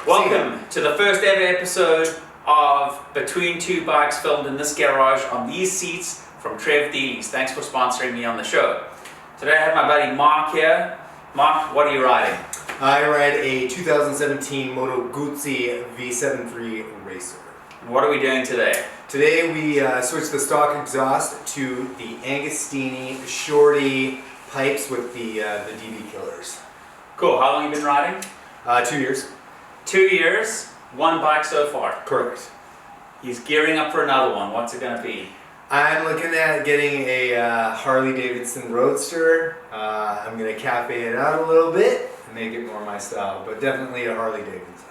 Welcome to the first ever episode of Between Two Bikes, filmed in this garage on these seats from Treve Deeley's. Thanks for sponsoring me on the show. Today I have my buddy Mark here. Mark, what are you riding? I ride a 2017 Moto Guzzi V7iii Racer. And what are we doing today? Today we switched the stock exhaust to the Agostini shorty pipes with the DB killers. Cool. How long have you been riding? 2 years. 2 years, one bike so far. Correct. He's gearing up for another one. What's it going to be? I'm looking at getting a Harley Davidson Roadster. I'm going to cafe it out a little bit and make it more my style, but definitely a Harley Davidson.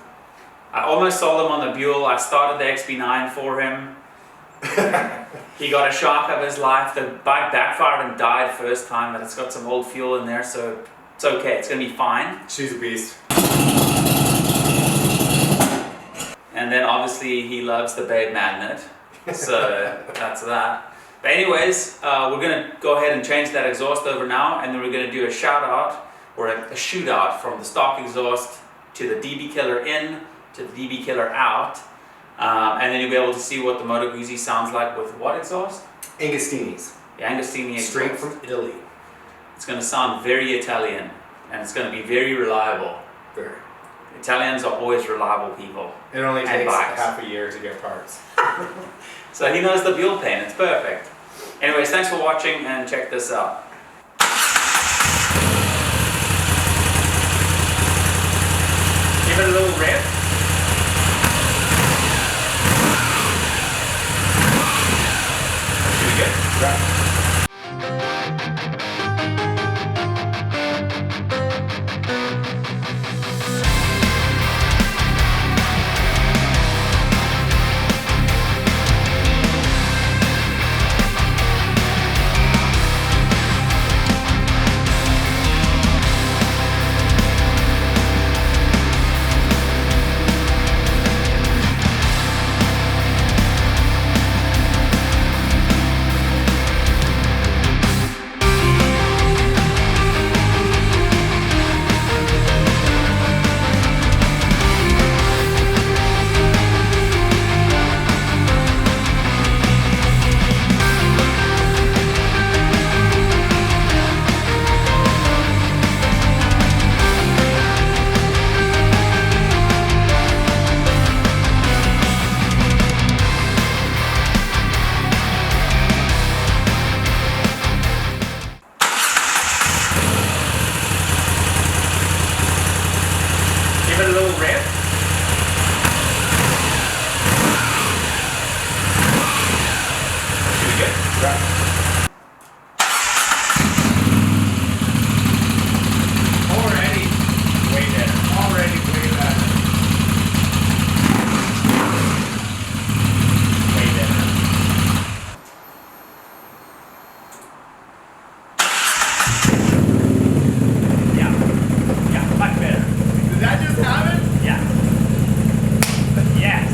I almost sold him on the Buell. I started the XB9 for him. He got a shock of his life. The bike backfired and died first time, but it's got some old fuel in there, so it's okay. It's going to be fine. She's a beast. And then obviously he loves the Babe Magnet, so that's that. But anyways, we're going to go ahead and change that exhaust over now, and then we're going to do a shout out or a shootout from the stock exhaust to the DB killer in to the DB killer out, and then you'll be able to see what the Moto Guzzi sounds like with what exhaust? Agostini's. The Agostini exhaust. Straight from Italy. It's going to sound very Italian, and it's going to be very reliable. Very. Italians are always reliable people. It only And takes bikes. half a year to get parts. So he knows the Buell pain, it's perfect. Anyways, thanks for watching and check this out. Give it a little rip. That's pretty good. Right. Give it a little rip. That's pretty good. Right. Already way better. Already way better. Way better. Yeah. Yeah, much better. Did that just happen? Yeah. Yes.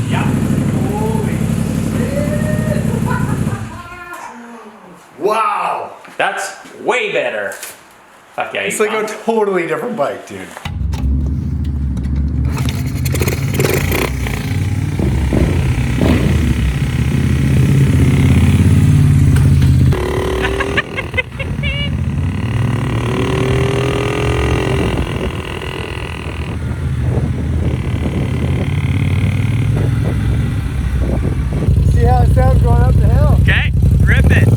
Yeah. Holy shit! Wow! That's way better. Okay. It's like a totally different bike, dude. See how it sounds going up the hill? Okay, rip it.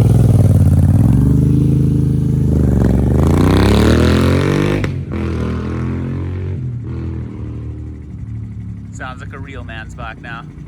Sounds like a real man's bike now.